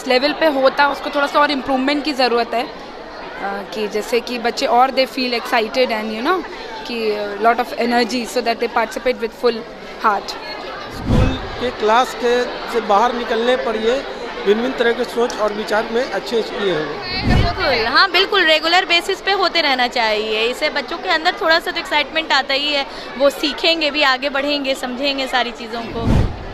जिस लेवल पे होता उसको थोड़ा सा और इम्प्रूवमेंट की ज़रूरत है, कि जैसे कि बच्चे और they feel excited and you know कि lot of energy so that they participate with full heart. School के क्लास के से बाहर निकलने पर ये भिन्न तरह के सोच और विचार में अच्छे ये हैं। बिल्कुल, हाँ बिल्कुल, रेगुलर बेसिस पे होते रहना चाहिए। इससे बच्चों के अंदर थोड़ा सा तो एक्साइटमेंट आता ही है, वो सीखेंगे भी, आगे बढ़ेंगे, समझेंगे सारी चीज़ों को।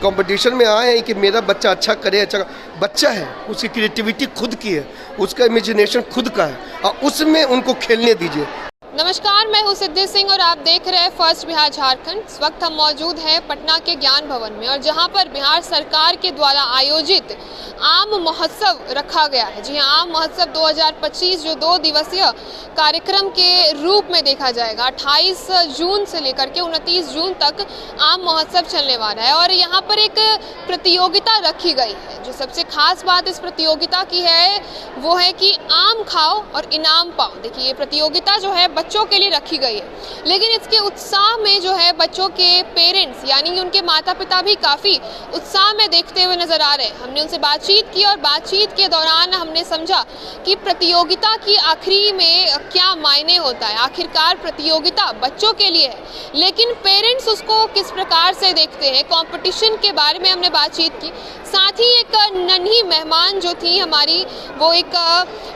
कंपटीशन में आए हैं कि मेरा बच्चा अच्छा करे, अच्छा बच्चा है, उसकी क्रिएटिविटी खुद की है, उसका इमेजिनेशन खुद का है और उसमें उनको खेलने दीजिए। नमस्कार, मैं हूं सिद्धि सिंह और आप देख रहे हैं फर्स्ट बिहार झारखंड। इस वक्त हम मौजूद हैं पटना के ज्ञान भवन में और जहां पर बिहार सरकार के द्वारा आयोजित आम महोत्सव रखा गया है। जी हां, आम महोत्सव 2025 जो 2 दिवसीय कार्यक्रम के रूप में देखा जाएगा। 28 जून से लेकर के 29 जून तक आम महोत्सव चलने वाला है और यहाँ पर एक प्रतियोगिता रखी गई है। जो सबसे खास बात इस प्रतियोगिता की है वो है कि आम खाओ और इनाम पाओ। देखिए, ये प्रतियोगिता जो है बच्चों के लिए रखी गई है, लेकिन इसके उत्साह में जो है बच्चों के पेरेंट्स यानी कि उनके माता पिता भी काफ़ी उत्साह में देखते हुए नजर आ रहे हैं। हमने उनसे बातचीत की और बातचीत के दौरान हमने समझा कि प्रतियोगिता की आखिरी में क्या मायने होता है। आखिरकार प्रतियोगिता बच्चों के लिए है, लेकिन पेरेंट्स उसको किस प्रकार से देखते हैं। कंपटीशन के बारे में हमने बातचीत की। साथ ही एक नन्ही मेहमान जो थी हमारी, वो एक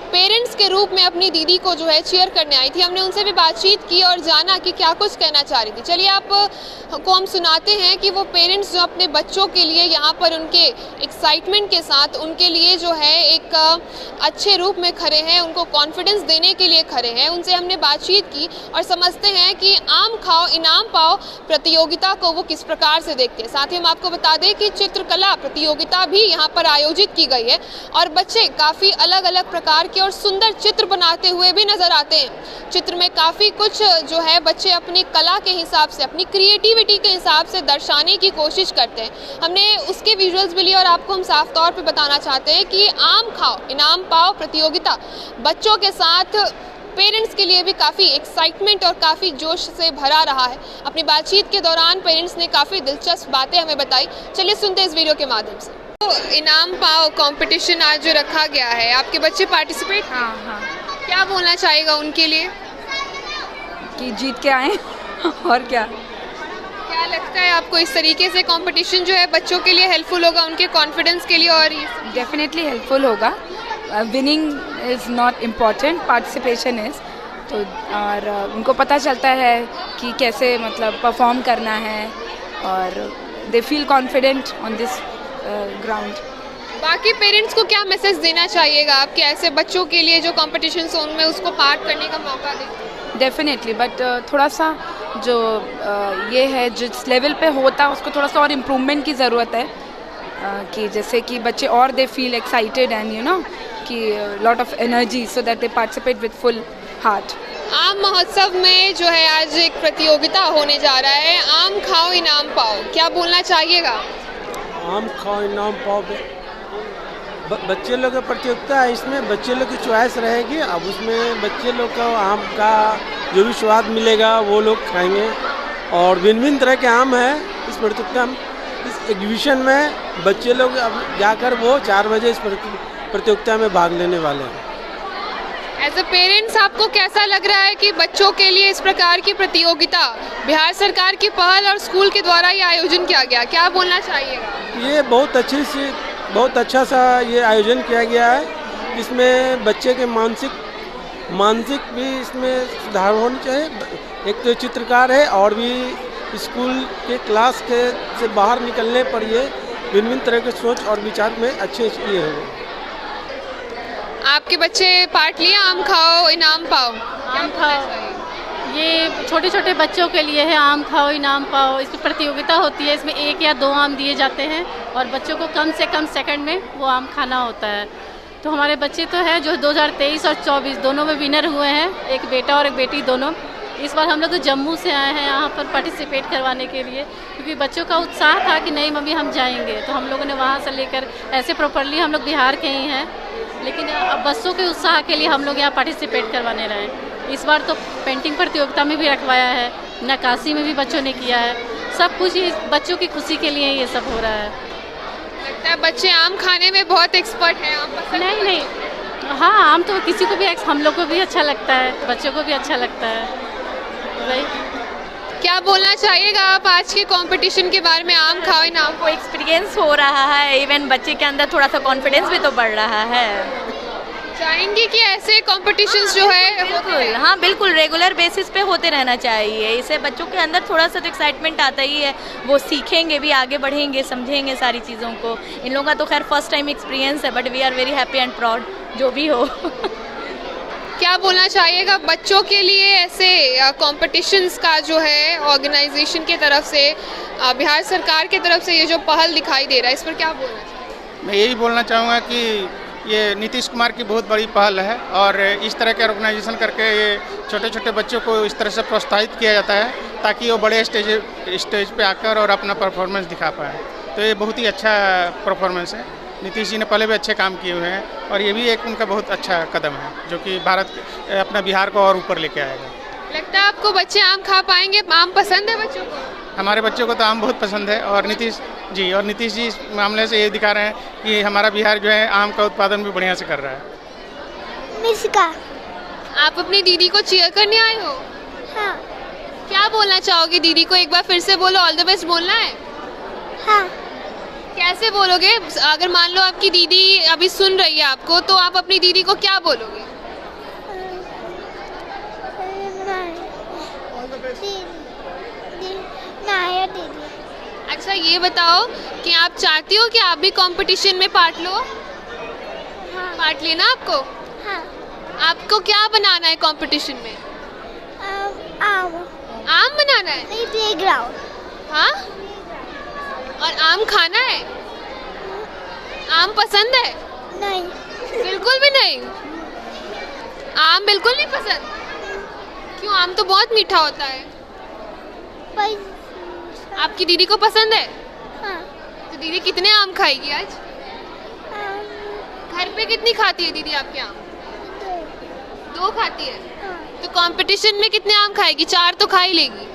पेरेंट्स के रूप में अपनी दीदी को जो है चीयर करने आई थी। हमने उनसे भी बातचीत की और जाना कि क्या कुछ कहना चाह रही थी। चलिए आपको हम सुनाते हैं कि वो पेरेंट्स जो अपने बच्चों के लिए यहाँ पर उनके एक्साइटमेंट के साथ उनके लिए जो है एक अच्छे रूप में खड़े हैं, उनको कॉन्फिडेंस देने के लिए खड़े हैं। उनसे हमने बातचीत की और समझते हैं कि आम खाओ इनाम पाओ प्रतियोगिता को वो किस प्रकार से देखते हैं। साथ ही हम आपको बता दें कि चित्रकला प्रतियोगिता भी यहाँ पर आयोजित की गई है और बच्चे काफ़ी अलग अलग प्रकार के और सुंदर चित्र बनाते हुए भी नजर आते हैं। चित्र में काफ़ी कुछ जो है बच्चे अपनी कला के हिसाब से, अपनी क्रिएटिविटी के हिसाब से दर्शाने की कोशिश करते हैं। हमने उसके विजुअल्स भी लिए और आपको हम साफ तौर पे बताना चाहते हैं कि आम खाओ इनाम पाओ प्रतियोगिता बच्चों के साथ पेरेंट्स के लिए भी काफ़ी एक्साइटमेंट और काफ़ी जोश से भरा रहा है। अपनी बातचीत के दौरान पेरेंट्स ने काफ़ी दिलचस्प बातें हमें बताई। चलिए सुनते हैं इस वीडियो के माध्यम से। तो इनाम पाओ कंपटीशन आज जो रखा गया है, आपके बच्चे पार्टिसिपेट? हाँ, क्या बोलना चाहेगा उनके लिए? कि जीत के आए और क्या लगता है आपको इस तरीके से कंपटीशन जो है बच्चों के लिए हेल्पफुल होगा, उनके कॉन्फिडेंस के लिए? और डेफिनेटली हेल्पफुल होगा। Winning is not important, participation is. तो और उनको पता चलता है कि कैसे मतलब परफॉर्म करना है और they feel confident on this ground. बाकी पेरेंट्स को क्या मैसेज देना चाहिएगा आपके ऐसे बच्चों के लिए जो कॉम्पिटिशन जोन में उसको पार्ट करने का मौका दें? डेफिनेटली, बट थोड़ा सा जो ये है जिस लेवल पे होता उसको थोड़ा सा और इम्प्रूवमेंट की ज़रूरत है, कि जैसे कि बच्चे और they feel excited and you know कि lot of energy so that they participate with full heart. आम महोत्सव में जो है आज एक प्रतियोगिता होने जा रहा है, आम खाओ इनाम पाओ, क्या बोलना चाहिएगा? आम खाओ इनाम पाओ, बच्चे लोग का प्रतियोगिता है, इसमें बच्चे लोग की चॉइस रहेगी। अब उसमें बच्चे लोग को आम का जो भी स्वाद मिलेगा वो लोग खाएंगे और भिन्न तरह के आम है इस प्रतियोगिता में। इस एग्जीबिशन में बच्चे लोग अब जाकर वो 4 बजे इस प्रतियोगिता में भाग लेने वाले हैं। एज अ पेरेंट्स आपको कैसा लग रहा है कि बच्चों के लिए इस प्रकार की प्रतियोगिता बिहार सरकार की पहल और स्कूल के द्वारा ये आयोजन किया गया, क्या बोलना चाहिएगा? ये बहुत अच्छा सा ये आयोजन किया गया है। इसमें बच्चे के मानसिक भी इसमें सुधार होनी चाहिए। एक तो चित्रकार है और भी स्कूल के क्लास के से बाहर निकलने पर ये भिन्न तरह के सोच और विचार में अच्छे ये हैं। आपके बच्चे पार्ट लिया आम खाओ इनाम पाओ? आम खाओ ये छोटे छोटे बच्चों के लिए है, आम खाओ इनाम पाओ। इसमें प्रतियोगिता होती है, इसमें 1 या 2 आम दिए जाते हैं और बच्चों को कम से कम सेकंड में वो आम खाना होता है। तो हमारे बच्चे तो हैं जो 2023 और 24 दोनों में विनर हुए हैं, एक बेटा और एक बेटी दोनों। इस बार हम लोग तो जम्मू से आए हैं यहाँ पर पार्टिसिपेट करवाने के लिए, क्योंकि बच्चों का उत्साह था कि नहीं मम्मी हम जाएंगे, तो हम लोगों ने वहाँ से लेकर ऐसे प्रॉपरली हम लोग बिहार के ही हैं, लेकिन अब बच्चों के उत्साह के लिए हम लोग यहाँ पार्टिसिपेट करवाने रहे। इस बार तो पेंटिंग प्रतियोगिता में भी रखवाया है, नक्काशी में भी बच्चों ने किया है। सब कुछ बच्चों की खुशी के लिए ये सब हो रहा है। लगता है बच्चे आम खाने में बहुत एक्सपर्ट हैं, आम पसंद नहीं है? नहीं, हाँ आम तो किसी को भी, हम लोग को भी अच्छा लगता है, बच्चों को भी अच्छा लगता है भाई। क्या बोलना चाहिएगा आप आज के कंपटीशन के बारे में, आम खाओ इनाम को एक्सपीरियंस हो रहा है, इवन बच्चे के अंदर थोड़ा सा कॉन्फिडेंस भी तो बढ़ रहा है। चाहेंगे कि ऐसे कॉम्पिटिशन्स जो है बिल्कुल, हाँ बिल्कुल, रेगुलर बेसिस पे होते रहना चाहिए। इससे बच्चों के अंदर थोड़ा सा तो एक्साइटमेंट आता ही है, वो सीखेंगे भी, आगे बढ़ेंगे, समझेंगे सारी चीज़ों को। इन लोगों का तो खैर फर्स्ट टाइम एक्सपीरियंस है, but we are very happy and proud जो भी हो। क्या बोलना चाहिएगा बच्चों के लिए ऐसे कॉम्पिटिशन्स का जो है ऑर्गेनाइजेशन की तरफ से, बिहार सरकार की तरफ से ये जो पहल दिखाई दे रहा है, इस पर क्या बोलना चाहिए? मैं यही बोलना चाहूँगा कि ये नीतीश कुमार की बहुत बड़ी पहल है और इस तरह के ऑर्गेनाइजेशन करके ये छोटे छोटे बच्चों को इस तरह से प्रोत्साहित किया जाता है ताकि वो बड़े स्टेज पे आकर और अपना परफॉर्मेंस दिखा पाए। तो ये बहुत ही अच्छा परफॉर्मेंस है। नीतीश जी ने पहले भी अच्छे काम किए हुए हैं और ये भी एक उनका बहुत अच्छा कदम है जो कि भारत अपना बिहार को और ऊपर लेके आएगा। लगता है आपको बच्चे आम खा पाएंगे? आम पसंद है बच्चों को? हमारे बच्चों को तो आम बहुत पसंद है और नीतीश जी इस मामले से ये दिखा रहे हैं कि हमारा बिहार जो है आम का उत्पादन भी बढ़िया से कर रहा है। मिस्का, आप अपनी दीदी को चीयर करने आए हो? हाँ। क्या बोलना चाहोगे दीदी को? एक बार फिर से बोलो, ऑल द बेस्ट बोलना है? हाँ। कैसे बोलोगे? अगर मान लो आपकी दीदी अभी सुन रही है आपको, तो आप अपनी दीदी को क्या बोलोगे? अच्छा ये बताओ कि आप चाहती हो कि आप भी कंपटीशन में पार्ट लो? हाँ। पार्ट लेना आपको? हाँ। आपको क्या बनाना है कंपटीशन में? आम बनाना है? नहीं, प्लेग्राउंड। हाँ? और आम खाना है? आम पसंद है? नहीं, बिल्कुल भी नहीं। आम बिल्कुल नहीं पसंद? क्यों? आम तो बहुत मीठा होता है। आपकी दीदी को पसंद है? हाँ। तो दीदी कितने आम खाएगी आज? घर पे कितनी खाती है दीदी आपके आम? दो खाती है। हाँ। तो कंपटीशन में कितने आम खाएगी? 4 तो खा ही लेगी।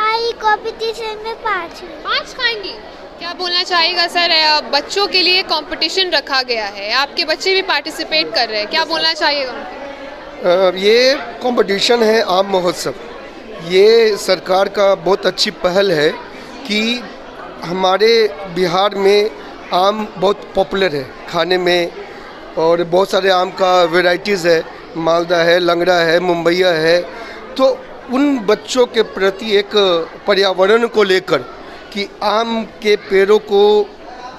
आई कंपटीशन में 5 खाएंगी। क्या बोलना चाहेगा सर? बच्चों के लिए कंपटीशन रखा गया है, आपके बच्चे भी पार्टिसिपेट कर रहे हैं, क्या बोलना चाहिएगा? ये कंपटीशन है आम महोत्सव, ये सरकार का बहुत अच्छी पहल है कि हमारे बिहार में आम बहुत पॉपुलर है खाने में और बहुत सारे आम का वैरायटीज़ है, मालदा है, लंगड़ा है, मुंबईया है। तो उन बच्चों के प्रति एक पर्यावरण को लेकर कि आम के पेड़ों को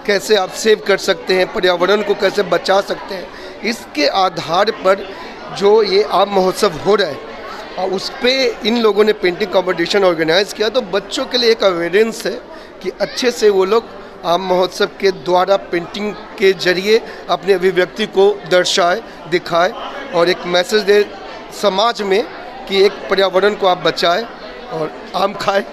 कैसे आप सेव कर सकते हैं, पर्यावरण को कैसे बचा सकते हैं, इसके आधार पर जो ये आम महोत्सव हो रहा है और उस पर इन लोगों ने पेंटिंग कंपटीशन ऑर्गेनाइज़ किया। तो बच्चों के लिए एक अवेयरेंस है कि अच्छे से वो लोग आम महोत्सव के द्वारा पेंटिंग के जरिए अपने अभिव्यक्ति को दर्शाए, दिखाए और एक मैसेज दे समाज में कि एक पर्यावरण को आप बचाएं और आम खाएं।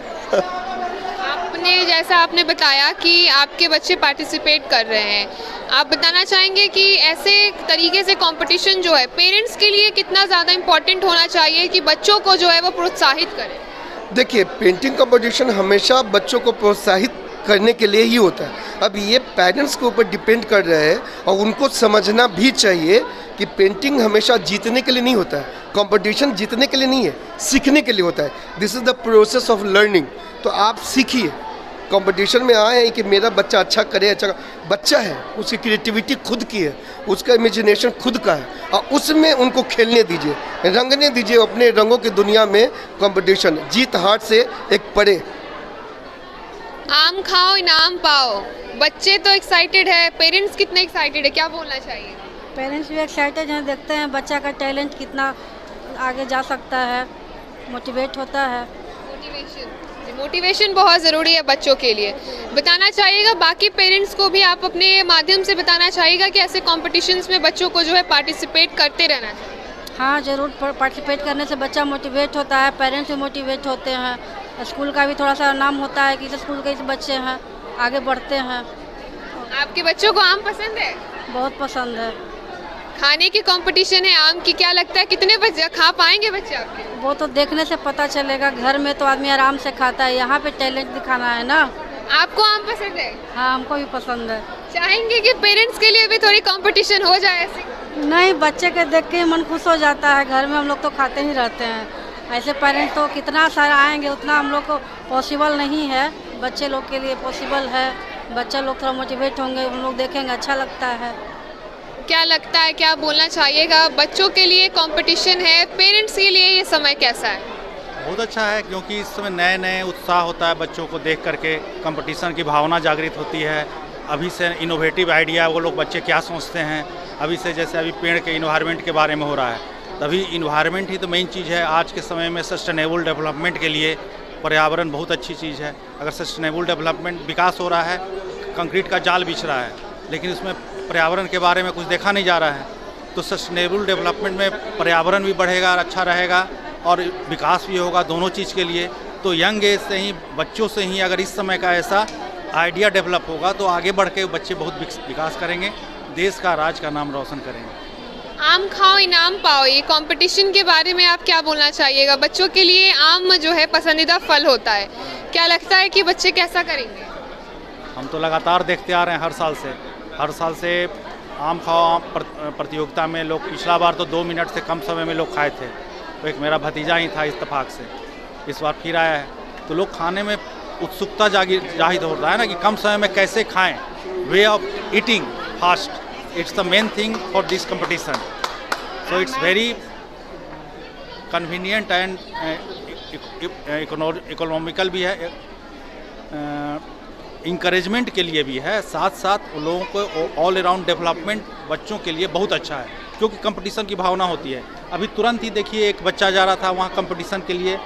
जैसा आपने बताया कि आपके बच्चे पार्टिसिपेट कर रहे हैं, आप बताना चाहेंगे कि ऐसे तरीके से कंपटीशन जो है पेरेंट्स के लिए कितना ज़्यादा इम्पोर्टेंट होना चाहिए कि बच्चों को जो है वो प्रोत्साहित करें? देखिए, पेंटिंग कंपटीशन हमेशा बच्चों को प्रोत्साहित करने के लिए ही होता है। अब ये पेरेंट्स के ऊपर डिपेंड कर रहा है और उनको समझना भी चाहिए कि पेंटिंग हमेशा जीतने के लिए नहीं होता है, कंपटीशन जीतने के लिए नहीं है, सीखने के लिए होता है। This is the process of learning. तो आप सीखिए, कंपटीशन में आए हैं कि मेरा बच्चा अच्छा करे, अच्छा बच्चा है, उसकी क्रिएटिविटी खुद की है, उसका इमेजिनेशन खुद का है और उसमें उनको खेलने दीजिए, रंगने दीजिए अपने रंगों की दुनिया में। कंपटीशन जीत हार से एक परे। आम खाओ इनाम पाओ, बच्चे तो एक्साइटेड है, पेरेंट्स कितने एक्साइटेड है, क्या बोलना चाहिए? पेरेंट्स भी एक्साइटेड हैं, देखते हैं बच्चा का टैलेंट कितना आगे जा सकता है, मोटिवेट होता है। मोटिवेशन बहुत ज़रूरी है बच्चों के लिए। बताना चाहिएगा बाकी पेरेंट्स को भी, आप अपने माध्यम से बताना चाहिएगा कि ऐसे कॉम्पिटिशन्स में बच्चों को जो है पार्टिसिपेट करते रहना चाहिए। हाँ ज़रूर, पार्टिसिपेट करने से बच्चा मोटिवेट होता है, पेरेंट्स भी मोटिवेट होते हैं, स्कूल का भी थोड़ा सा नाम होता है कि स्कूल के बच्चे हैं आगे बढ़ते हैं। आपके बच्चों को आम पसंद है? बहुत पसंद है। खाने की कंपटीशन है आम की, क्या लगता है कितने बच्चे खा पाएंगे बच्चे आपके? वो तो देखने से पता चलेगा, घर में तो आदमी आराम से खाता है, यहाँ पे टैलेंट दिखाना है ना। आपको आम पसंद है? हाँ, हमको भी पसंद है। चाहेंगे कि पेरेंट्स के लिए भी थोड़ी कंपटीशन हो जाए ऐसे? नहीं, बच्चे के देख के मन खुश हो जाता है। घर में हम लोग तो खाते ही रहते हैं, ऐसे पेरेंट्स तो कितना सारा आएंगे उतना हम लोग को पॉसिबल नहीं है। बच्चे लोग के लिए पॉसिबल है, बच्चा लोग थोड़ा मोटिवेट होंगे, हम लोग देखेंगे, अच्छा लगता है। क्या लगता है, क्या बोलना चाहिएगा? बच्चों के लिए कंपटीशन है, पेरेंट्स के लिए ये समय कैसा है? बहुत अच्छा है, क्योंकि इस समय नए नए उत्साह होता है बच्चों को देख करके, कंपटीशन की भावना जागृत होती है। अभी से इनोवेटिव आइडिया वो लोग बच्चे क्या सोचते हैं, अभी से जैसे अभी पेड़ के इन्वायरमेंट के बारे में हो रहा है, तभी इन्वायरमेंट ही तो मेन चीज़ है आज के समय में। सस्टेनेबल डेवलपमेंट के लिए पर्यावरण बहुत अच्छी चीज़ है। अगर सस्टेनेबल डेवलपमेंट विकास हो रहा है, कंक्रीट का जाल बिछ रहा है, लेकिन उसमें पर्यावरण के बारे में कुछ देखा नहीं जा रहा है, तो सस्टेनेबल डेवलपमेंट में पर्यावरण भी बढ़ेगा और अच्छा रहेगा और विकास भी होगा दोनों चीज़ के लिए। तो यंग एज से ही, बच्चों से ही अगर इस समय का ऐसा आइडिया डेवलप होगा तो आगे बढ़ के बच्चे बहुत विकास करेंगे, देश का, राज्य का नाम रोशन करेंगे। आम खाओ इनाम पाओ, ये कंपटीशन के बारे में आप क्या बोलना चाहिएगा? बच्चों के लिए आम जो है पसंदीदा फल होता है, क्या लगता है कि बच्चे कैसा करेंगे? हम तो लगातार देखते आ रहे हैं, हर साल से आम खाओ आम प्रतियोगिता में लोग, पिछला बार तो 2 मिनट से कम समय में लोग खाए थे, तो एक मेरा भतीजा ही था इत्तेफाक से, इस बार फिर आया है, तो लोग खाने में उत्सुकता जाहिर हो रहा है ना कि कम समय में कैसे खाएं। Way of eating fast, it's the main thing for this competition, so it's very convenient and economical भी है, encouragement के लिए भी है, साथ साथ उन लोगों को ऑल अराउंड डेवलपमेंट बच्चों के लिए बहुत अच्छा है, क्योंकि कंपटीशन की भावना होती है। अभी तुरंत ही देखिए एक बच्चा जा रहा था वहाँ कंपटीशन के लिए,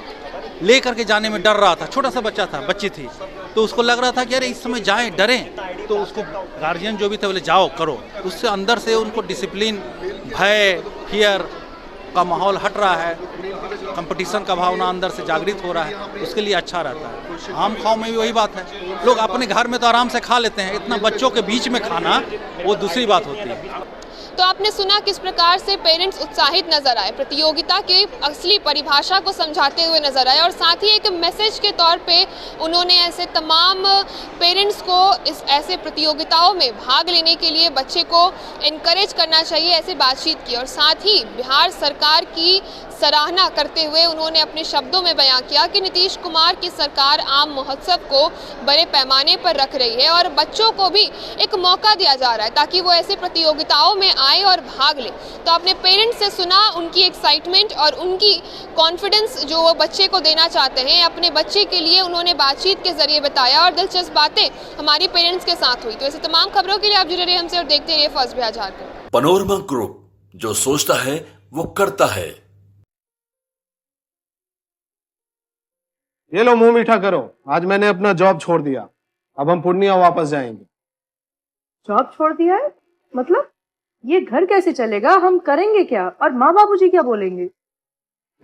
ले करके जाने में डर रहा था, छोटा सा बच्चा था, बच्ची थी, तो उसको लग रहा था कि अरे इस समय जाएं, डरें, तो उसको गार्जियन जो भी थे बोले जाओ करो, उससे अंदर से उनको डिसिप्लिन, भय, फियर का माहौल हट रहा है, कंपटीशन का भावना अंदर से जागृत हो रहा है, उसके लिए अच्छा रहता है। आम खाओ में भी वही बात है, लोग अपने घर में तो आराम से खा लेते हैं, इतना बच्चों के बीच में खाना वो दूसरी बात होती है। तो आपने सुना किस प्रकार से पेरेंट्स उत्साहित नजर आए, प्रतियोगिता की असली परिभाषा को समझाते हुए नजर आए, और साथ ही एक मैसेज के तौर पे उन्होंने ऐसे तमाम पेरेंट्स को इस ऐसे प्रतियोगिताओं में भाग लेने के लिए बच्चे को इनकरेज करना चाहिए, ऐसे बातचीत की। और साथ ही बिहार सरकार की सराहना करते हुए उन्होंने अपने शब्दों में बयां किया कि नीतीश कुमार की सरकार आम महोत्सव को बड़े पैमाने पर रख रही है और बच्चों को भी एक मौका दिया जा रहा है ताकि वो ऐसे प्रतियोगिताओं में आए और भाग ले। तो आपने पेरेंट्स से सुना उनकी एक्साइटमेंट और उनकी कॉन्फिडेंस जो वो बच्चे को देना चाहते हैं, अपने बच्चे के लिए उन्होंने बातचीत के जरिए बताया, और दिलचस्प बातें हमारी पेरेंट्स के साथ हुई। तो ऐसे तमाम खबरों के लिए आप जुड़े रहिए हमसे और देखते रहिए first Bihar Jharkhand. Panorama group, जो सोचता है वो करता है। ये लो मुंह मीठा करो, आज मैंने अपना जॉब छोड़ दिया, अब हम पूर्णिया वापस जाएंगे। जॉब छोड़ दिया है? मतलब ये घर कैसे चलेगा, हम करेंगे क्या, और माँ बाबूजी क्या बोलेंगे?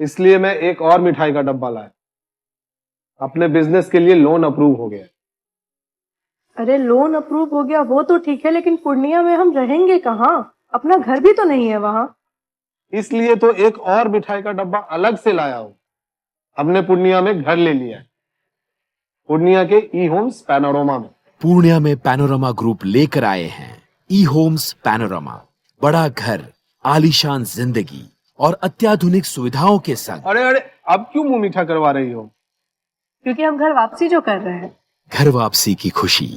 इसलिए मैं एक और मिठाई का डब्बा लाया, अपने बिजनेस के लिए लोन अप्रूव हो गया। अरे लोन अप्रूव हो गया वो तो ठीक है, लेकिन पूर्णिया में हम रहेंगे कहाँ? अपना घर भी तो नहीं है वहाँ। इसलिए तो एक और मिठाई का डब्बा अलग से लाया हूँ, हमने पूर्णिया में घर ले लिया है, पूर्णिया के ई होम्स पैनोरमा में। पूर्णिया में पैनोरमा ग्रुप लेकर आए हैं ई होम्स पैनोरमा, बड़ा घर, आलीशान जिंदगी और अत्याधुनिक सुविधाओं के संग। अरे अरे अब क्यों मुंह मीठा करवा रही हो? क्योंकि हम घर वापसी जो कर रहे हैं। घर वापसी की खुशी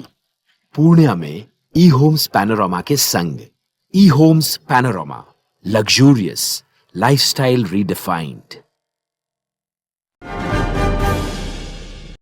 पूर्णिया में ई होम्स पैनोरमा के संग। E homes panorama, luxurious lifestyle redefined.